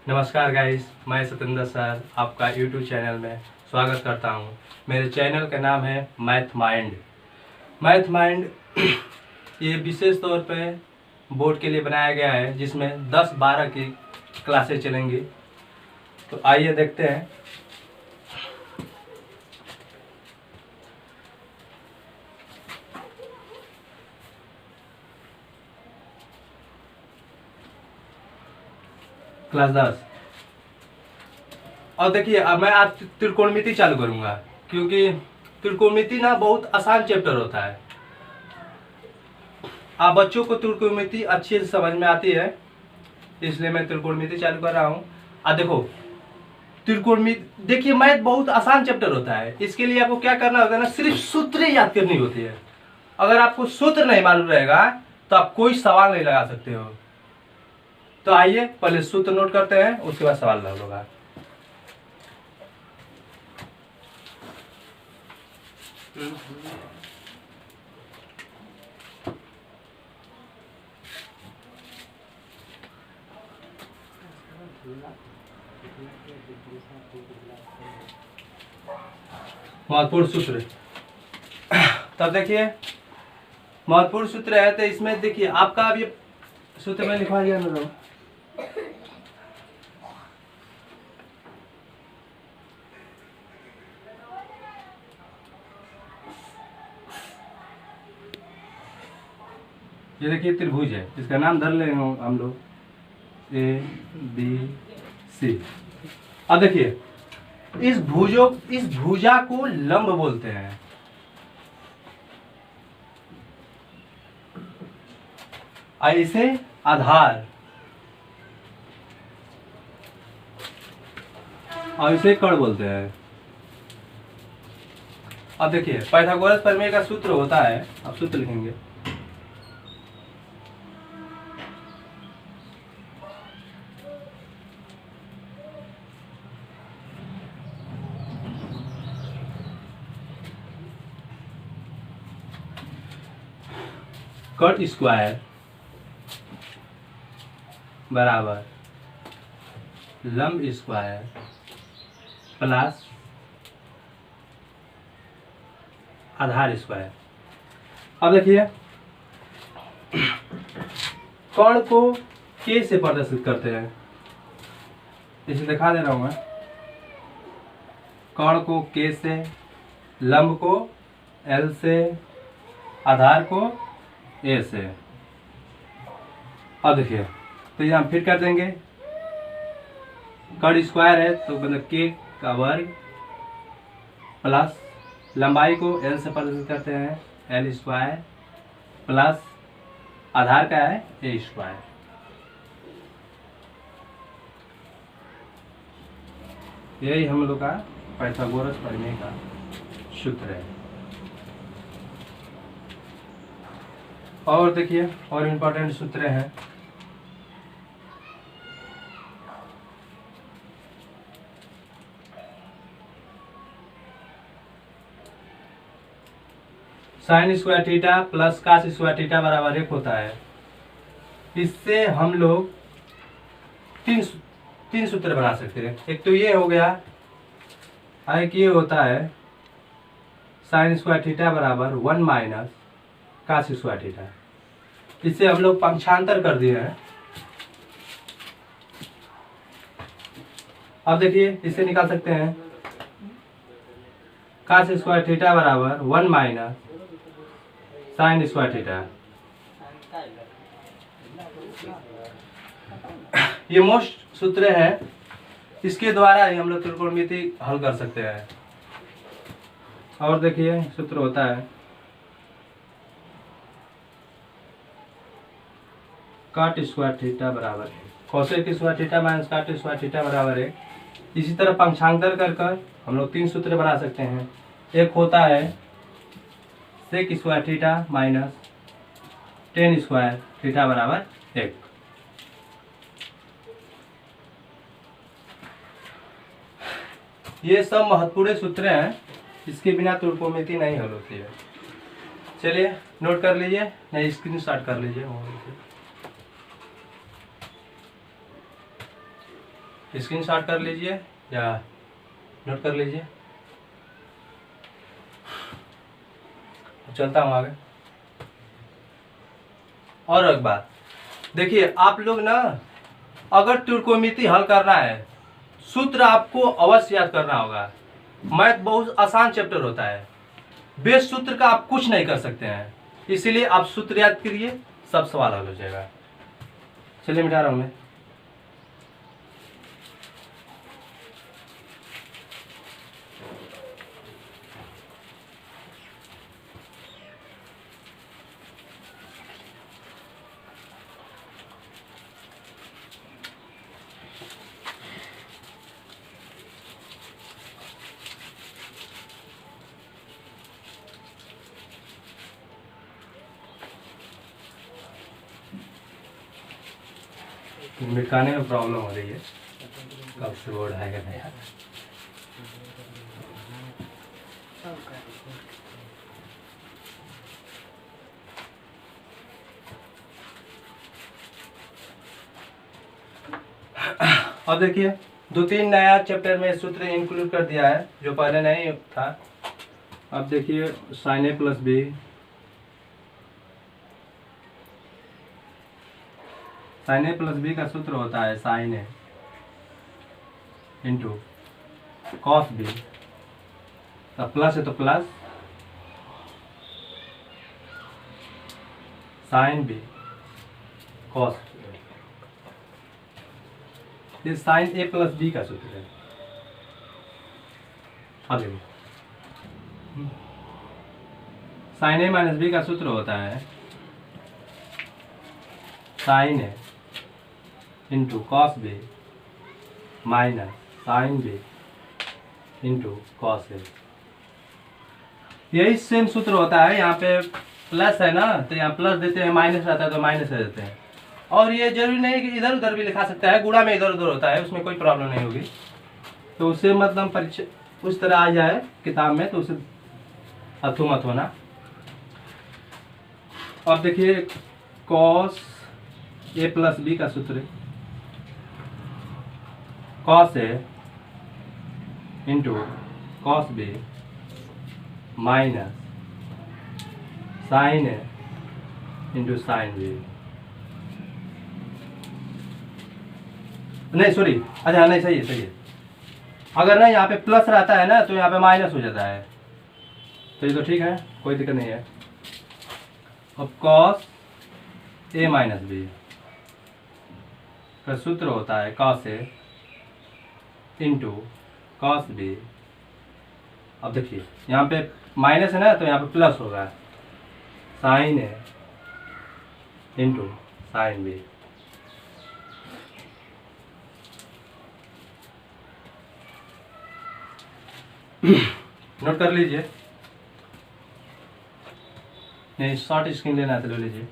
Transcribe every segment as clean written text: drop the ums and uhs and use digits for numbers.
नमस्कार गाइस, मैं सतेंद्र सर आपका यूट्यूब चैनल में स्वागत करता हूं। मेरे चैनल का नाम है मैथ माइंड। ये विशेष तौर पे बोर्ड के लिए बनाया गया है, जिसमें 10-12 की क्लासेस चलेंगी। तो आइए देखते हैं। क्लास 10। और देखिए, अब मैं आज त्रिकोणमिति चालू करूंगा, क्योंकि त्रिकोणमिति ना बहुत आसान चैप्टर होता है। आप बच्चों को त्रिकोणमिति अच्छे से समझ में आती है, इसलिए मैं त्रिकोणमिति चालू कर रहा हूँ। अब देखो, त्रिकोणमिति देखिए, मैथ बहुत आसान चैप्टर होता है। इसके लिए आपको क्या करना होता है ना, सिर्फ सूत्र याद करनी होती है। अगर आपको सूत्र नहीं मालूम रहेगा तो आप कोई सवाल नहीं लगा सकते हो। तो आइए पहले सूत्र नोट करते हैं, उसके बाद सवाल लगेगा। महत्वपूर्ण सूत्र। तब देखिए, महत्वपूर्ण सूत्र है तो इसमें देखिए आपका अब ये सूत्र में लिखवा दिया ना। ये देखिए त्रिभुज है, इसका नाम धर लेंगे हम लोग ABC। अब देखिए, इस भुजा को लंब बोलते हैं। और इसे आधार और इसे कर्ण बोलते हैं। अब देखिए, पाइथागोरस प्रमेय का सूत्र होता है, अब सूत्र लिखेंगे। कट स्क्वायर बराबर लंब स्क्वायर प्लस आधार स्क्वायर। अब देखिए, कर्ण को के से प्रदर्शित करते हैं, इसे दिखा दे रहा हूं मैं। कर्ण को के से, लंब को L से, आधार को A से। अब देखिए, तो ये हम फिट कर देंगे। कर्ण स्क्वायर है तो मतलब के का वर्ग प्लस लंबाई को L से प्रदर्शित करते हैं L स्क्वायर प्लस आधार का है A स्क्वायर। यही हम लोग का पाइथागोरस प्रमेय का सूत्र है। और देखिए, और इम्पोर्टेंट सूत्र हैं। Sine square theta plus cos square theta बराबर 1 होता है। इससे हम लोग तीन सूत्र बना सकते हैं। एक तो ये हो गया, एक ये होता है साइन स्क्वायर थीटा बराबर 1 माइनस कास स्क्वायर थीटा। इससे हम लोग पंक्षांतर कर दिए हैं। अब देखिए, इसे निकाल सकते हैं। कास स्क्वायर थीटा बराबर 1 माइनस साइन स्क्वायर थीटा। ये मोस्ट सूत्र है, इसके द्वारा ही हम लोग त्रिकोणमिति हल कर सकते हैं। और देखिए, सूत्र होता है काट स्क्वायर थीटा बराबर कोसेक स्क्वायर थीटा माइनस काट स्क्वायर थीटा बराबर 1। इसी तरह पंक्षांतर कर हम लोग 3 सूत्र बना सकते हैं। एक होता है sec square theta minus tan square theta बराबर 1। ये सब महत्वपूर्ण सूत्र हैं, इसके बिना त्रिकोणमिति नहीं हल होती है। चलिए नोट कर लीजिए, नहीं स्क्रीनशॉट कर लीजिए। स्क्रीनशॉट कर लीजिए या नोट कर लीजिए। चलता हूँ आगे। और एक बात देखिए, आप लोग ना अगर त्रिकोणमिति हल करना है, सूत्र आपको अवश्य याद करना होगा। मैथ बहुत आसान चैप्टर होता है, बेस सूत्र का आप कुछ नहीं कर सकते हैं, इसीलिए आप सूत्र याद करिए, सब सवाल हल हो जाएगा। चलिए मिटा रहा हूं मैं। मिटाने में प्रॉब्लम हो रही है, कब से बोर्ड आएगा नया। अब देखिए 2-3 नया चैप्टर में सूत्र इंक्लूड कर दिया है जो पहले नहीं था। अब देखिए साइन ए प्लस बी, साइन ए प्लस बी का सूत्र होता है sine A into cos B, तो प्लस है तो प्लस साइन बी कॉस, ये साइन ए प्लस बी का सूत्र है। अब देखिए साइन ए माइनस बी का सूत्र होता है sine A into cos B minus sine B into cos A. यही सेम सूत्र होता है, यहाँ पे प्लस है ना तो यहाँ प्लस देते हैं, माइनस रहता है तो माइनस देते हैं। और ये जरूरी नहीं कि इधर उधर भी लिखा सकता है, गुणा में इधर उधर होता है, उसमें कोई प्रॉब्लम नहीं होगी। तो उससे मतलब परीक्षा उस तरह आ जाए किताब में तो उसे अथू मत होना। अब देखिए कॉस ए प्लस बी का सूत्र cos A into cos B minus sine A into sine B, नहीं सॉरी, अच्छा नहीं सही है सही है। अगर ना यहाँ पे प्लस रहता है ना तो यहाँ पे माइनस हो जाता है, तो ये तो ठीक है, कोई दिक्कत नहीं है। अब कॉस ए माइनस बी का सूत्र होता है cos A into cos B. अब देखिए यहाँ पे माइनस है ना तो यहाँ पे प्लस होगा sign A into sine B. Note कर लीजिए, नहीं शॉर्ट स्क्रीन लेना है तो ले लीजिए।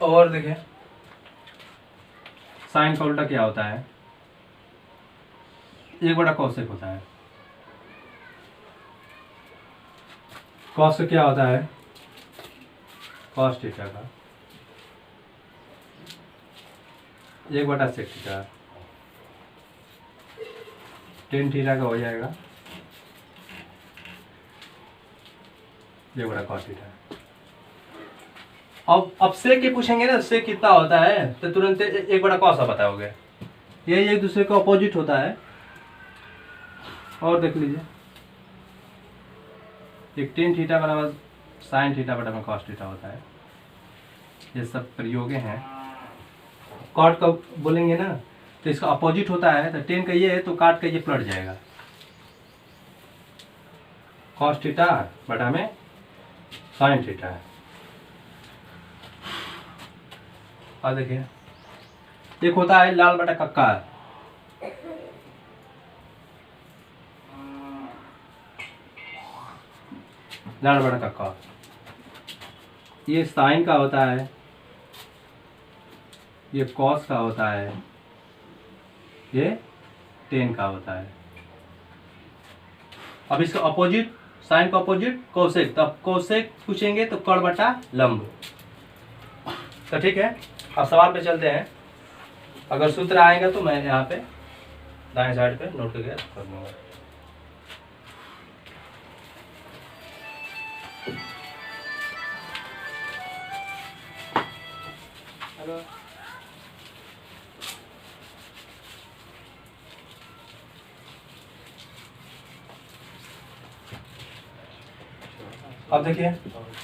और देखिए साइन का उल्टा क्या होता है, 1/cos कोसेक होता है। कॉस क्या होता है, कॉस थीटा का 1/sec थीटा, टेन थीटा का हो जाएगा 1/cos थीटा। अब सेक के पूछेंगे ना, सेक कितना होता है तो तुरंत 1/cos आप बताओगे, ये एक दूसरे का अपोजिट होता है। और देख लीजिए एक टेन थीटा बराबर साइन थीटा बटा कॉस थीटा होता है। ये सब प्रयोगे हैं। कॉट का बोलेंगे ना तो इसका अपोजिट होता है, तो टेन का ये है तो काट का ये पलट जाएगा, कॉस थीटा बटा में साइन थीटा है। और देखिए एक होता है लाल बटा कक्का, लाल बटा कक्का, ये साइन का होता है, ये कॉस का होता है, ये टेन का होता है। अब इसका अपोजिट, साइन का अपोजिट कोसेक, तो अब कोसेक पूछेंगे तो कर्ण बटा लंब। तो ठीक है, अब सवाल पे चलते हैं। अगर सूत्र आएगा तो मैं यहाँ पे दाएं साइड पे नोट करके कर दूंगा। हेलो, अब देखिए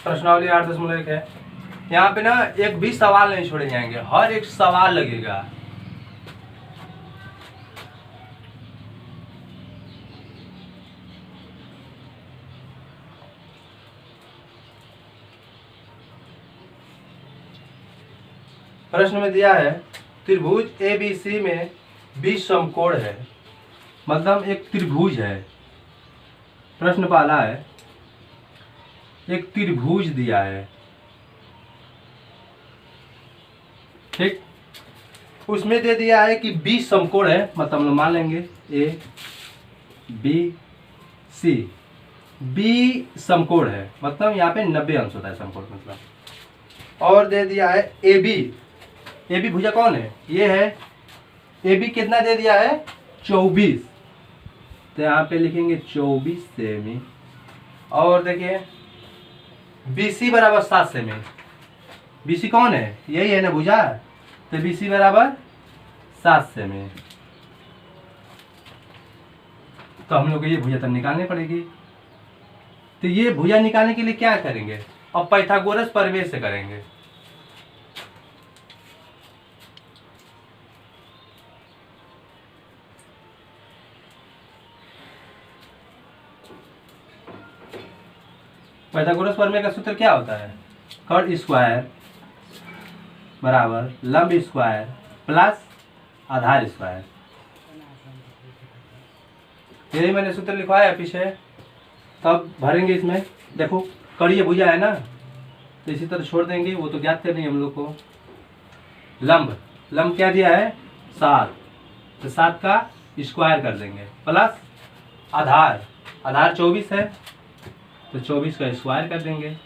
प्रश्नावली 8.1 है। यहाँ पे ना एक भी सवाल नहीं छोड़े जाएंगे, हर एक सवाल लगेगा। प्रश्न में दिया है त्रिभुज ABC में 20 समकोण है, मतलब एक त्रिभुज है। प्रश्न पहला है, एक त्रिभुज दिया है, ठीक, उसमें दे दिया है कि 20 समकोण है, मतलब हम लोग मान लेंगे ABC, B समकोण है, मतलब यहाँ पे 90 अंश होता है समकोण मतलब। और दे दिया है AB भुजा कौन है, ये है। AB कितना दे दिया है 24, तो यहाँ पे लिखेंगे 24 सेमी। और देखिए BC बराबर 7 सेमी, BC कौन है, यही है ना भुजा, तो BC बराबर 7 सेमी। तो हम लोग को ये भुजा तब निकालनी पड़ेगी। तो ये भुजा निकालने के लिए क्या करेंगे, अब पाइथागोरस प्रमेय से करेंगे। पाइथागोरस प्रमेय का सूत्र क्या होता है, कर्ण स्क्वायर बराबर लंब स्क्वायर प्लस आधार स्क्वायर। यही मैंने सूत्र लिखवाया है पीछे, तब भरेंगे इसमें। देखो कड़िए भुजा है ना, तो इसी तरह छोड़ देंगे, वो तो ज्ञात करनी है हम लोग को। लंब क्या दिया है 7, तो 7 का स्क्वायर कर देंगे प्लस आधार 24 है, तो 24 का स्क्वायर कर देंगे।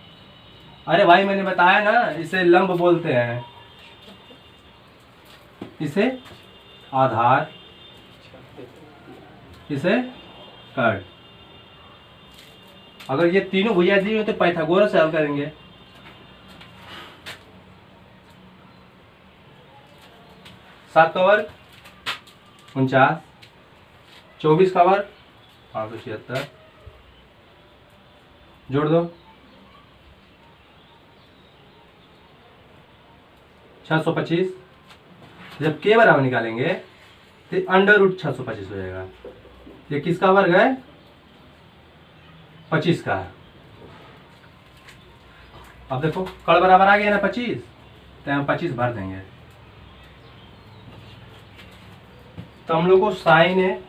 अरे भाई मैंने बताया ना, इसे लंब बोलते हैं, इसे आधार, इसे कर्ण। अगर ये तीनों भुजा दी हुई तो पाइथागोरस से हल करेंगे। सात का वर्ग 49, 24 का वर्ग 576, जोड़ दो 625। जब के बराबर निकालेंगे तो अंडर रूट 625 हो जाएगा। ये किसका वर्ग है 25 का। अब देखो कड़ बराबर आ गया ना 25, तो हम 25 भर देंगे। तो हम लोग को साइन है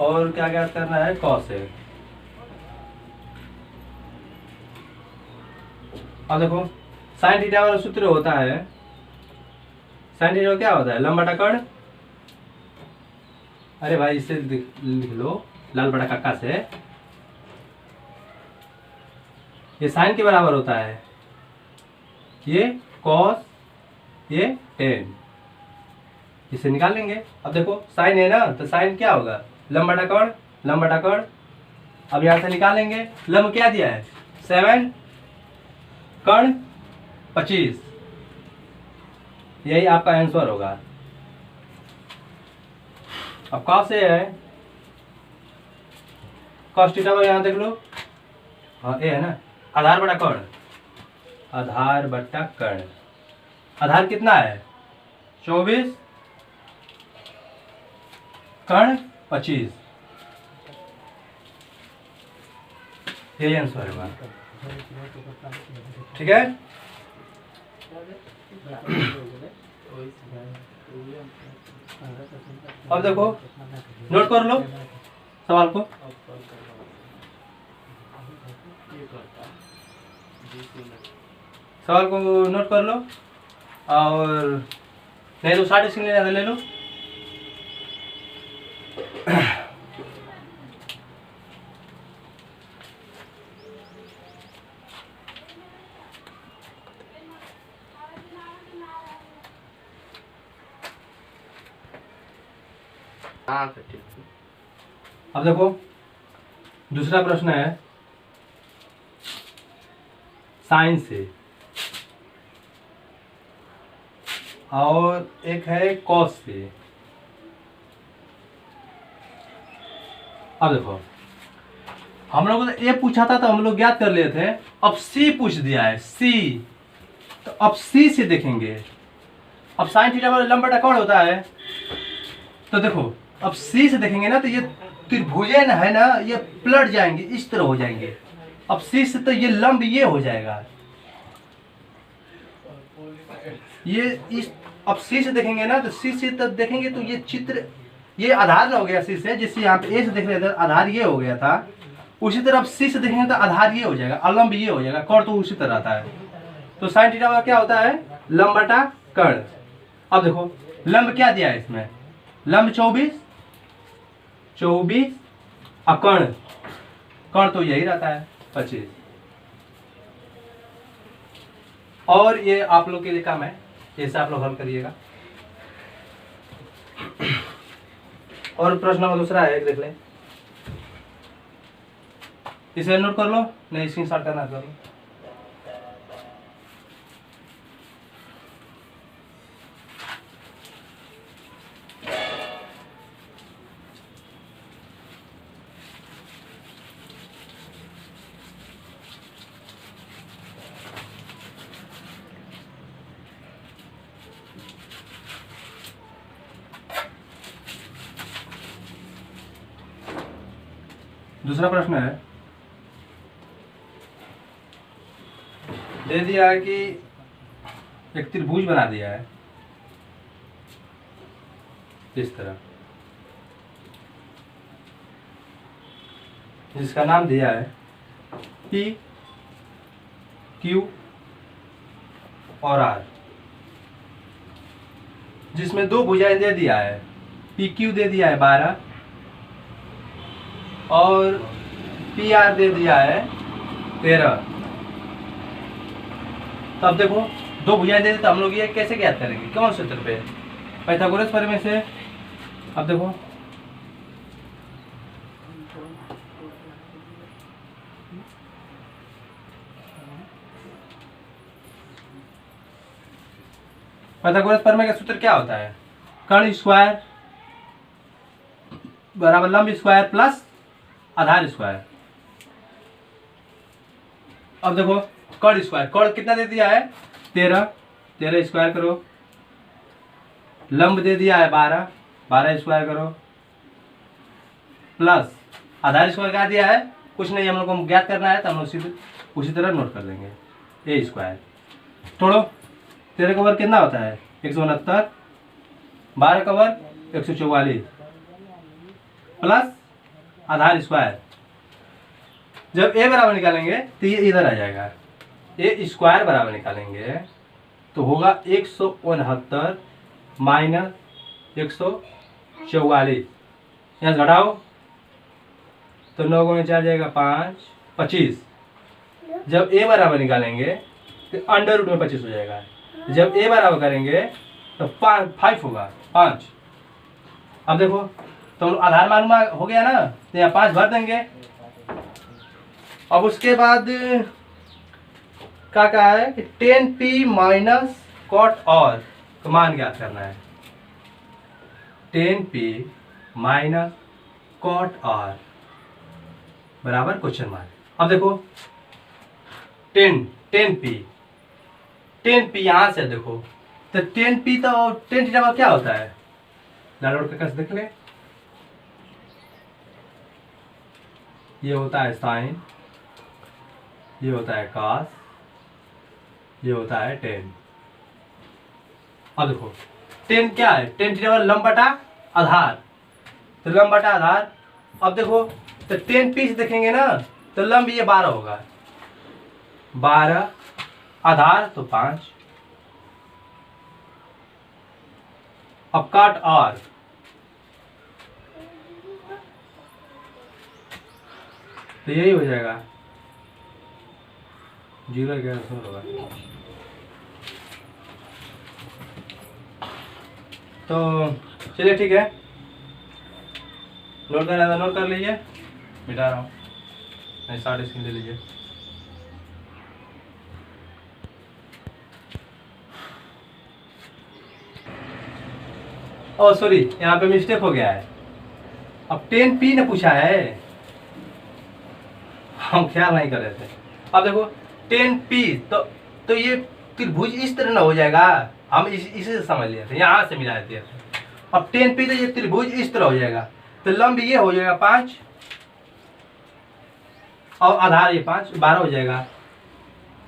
और क्या क्या करना है कॉस है। अब देखो साइन थीटा वाला सूत्र होता है, साइन थीटा क्या होता है लंब बटा कर्ण। अरे भाई इसे लिख लो लाल बटा कक्का से, ये साइन के बराबर होता है, ये कॉस, ये टेन, इसे निकाल लेंगे। अब देखो साइन है ना, तो साइन क्या होगा लंब बटा कर्ण, लंब बटा कर्ण। अब यहां से निकालेंगे, लंब क्या दिया है 7, कर्ण 25, यही आपका आंसर होगा। अब कॉस से है, कॉस थीटा पर यहां देख लो, हाँ ए है ना, आधार बटा कर्ण, आधार बटा कर्ण। आधार कितना है 24, कर्ण 25, यही आंसर होगा। ठीक है। अब देखो, नोट कर लो सवाल को। सवाल को नोट कर लो, और नहीं तो 60 स्क्रीन ले लो। अब देखो, दूसरा प्रश्न है साइन से, और एक है कॉस से। अब देखो, हम लोगों ने ए पूछा था तो हम लोग ज्ञात कर लिए थे। अब सी पूछ दिया है, सी, तो अब सी से देखेंगे। अब साइन थीटा बराबर लंब बटा कोण होता है, तो देखो अब सी से देखेंगे ना, तो ये त्रिभुजन है ना, ये पलट जाएंगे, इस तरह हो जाएंगे। अब सी से तो ये लंब ये हो जाएगा, ये इस, अब सी से देखेंगे ना, तो सी से तब देखेंगे तो ये चित्र, ये आधार हो गया सी से, जिससे यहाँ पे ए से देख रहे थे आधार ये हो गया था। उसी तरह अब सी से देखेंगे तो आधार ये हो जाएगा, अलंब ये हो जाएगा, कोण तो उसी तरह आता है। तो साइन थीटा का क्या होता है, लंब बटा कर्ण। अब देखो लंब क्या दिया है इसमें, लंब 24 और कर्ण तो यही रहता है 25। और ये आप लोग के लिए काम है, जैसे आप लोग हल करिएगा। और प्रश्न नंबर दूसरा है, एक देख लें, इसे नोट कर लो, नहीं स्क्रीनशॉट करना कर लो। दूसरा प्रश्न है, दे दिया है कि एक त्रिभुज बना दिया है इस तरह, जिसका नाम दिया है P, Q और R, जिसमें दो भुजाएं दे दिया है, PQ दे दिया है 12 और PR दे दिया है 13। तो अब देखो दो भुजाएं दे दी, तो हम लोग ये कैसे ज्ञात करेंगे, कौन सूत्र पे, पाइथागोरस प्रमेय से। अब देखो पाइथागोरस प्रमेय का सूत्र क्या होता है, कर्ण स्क्वायर बराबर लंब स्क्वायर प्लस आधार स्क्वायर। अब देखो कर्ण स्क्वायर, कर्ण कितना दे दिया है 13 स्क्वायर करो, लंब दे दिया है 12 स्क्वायर करो, प्लस आधार स्क्वायर क्या दिया है, कुछ नहीं, हम लोग को ज्ञात करना है, तो हम लोग उसी तरह नोट कर देंगे, ए स्क्वायर। तोड़ो, 13 का वर्ग कितना होता है 169, 12 का वर्ग 144 प्लस आधार स्क्वायर। जब ए बराबर निकालेंगे तो ये इधर आ जाएगा, ए स्क्वायर बराबर निकालेंगे तो होगा 169 माइनस 144, यहाँ घटाओ तो 9 गुणे 4 जाएगा 5, 25। जब ए बराबर निकालेंगे तो अंडर रूट में 25 हो जाएगा, जब ए बराबर करेंगे तो 5 होगा 5। अब देखो तो आधार मालूम हो गया ना, तो यहाँ 5 भर देंगे। अब उसके बाद क्या कहा है कि 10p माइनस कॉट और तो मान ज्ञात करना है, 10p माइनस कॉट और बराबर क्वेश्चन मार्क। अब देखो 10p यहां से देखो, तो 10p तो 10 थीटा क्या होता है, डाउनलोड करके देख ले, ये होता है साइन ये होता है cos, ये होता है tan। अब देखो tan क्या है, tan थीटा लंब बटा आधार, तो लंब बटा आधार। अब देखो तो tan पीस देखेंगे ना तो लंब ये 12 होगा, 12 आधार तो 5। अब काट r, तो यही हो जाएगा 0.11 होगा। तो चलिए ठीक है, नोट करना था नोट कर लीजिए, मिटा रहा हूँ नहीं, 60 स्क्रीन ले लीजिए। ओ सॉरी, यहाँ पे मिस्टेक हो गया है। अब 10p ने पूछा है, हम ख्याल नहीं कर रहे थे। अब देखो 10p, तो ये त्रिभुज इस तरह ना हो जाएगा, हम इसे से समझ लिए थे, यहाँ से मिला दिए थे। अब 10p तो ये त्रिभुज इस तरह हो जाएगा, तो लंब ये हो जाएगा 5 और आधार ये 5, 12 हो जाएगा।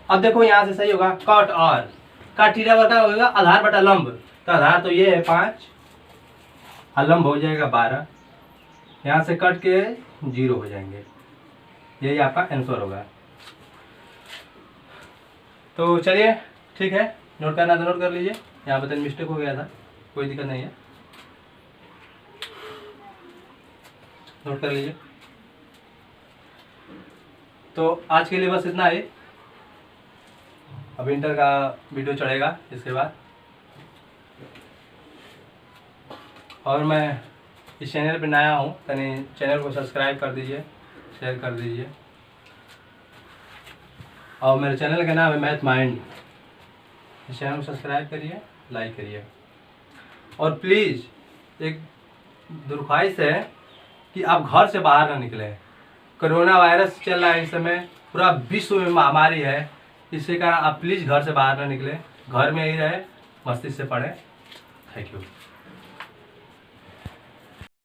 अब देखो यहाँ से सही होगा कॉट r, काट थीटा बटा होगा आधार बटा लंब, तो आधार तो ये है 5 और लंब हो जाएगा 12, यहाँ से कट के 0 हो जाएंगे, यही आपका आंसर होगा। तो चलिए ठीक है, नोट करना तो नोट कर लीजिए, यहाँ पर मिस्टेक हो गया था, कोई दिक्कत नहीं है, नोट कर लीजिए। तो आज के लिए बस इतना ही, अब इंटर का वीडियो चढ़ेगा इसके बाद, और मैं इस चैनल पे नया हूँ, यानी चैनल को सब्सक्राइब कर दीजिए, शेयर कर दीजिए, और मेरे चैनल का नाम है मैथ माइंड। इस चैनल को सब्सक्राइब करिए, लाइक करिए, और प्लीज़ एक दुर्ख्वाहिश है कि आप घर से बाहर ना निकलें। कोरोना वायरस चल रहा है इस समय, पूरा विश्व में महामारी है, इसके कारण आप प्लीज़ घर से बाहर ना निकलें, घर में ही रहे, मस्ती से पढ़ें। Thank you.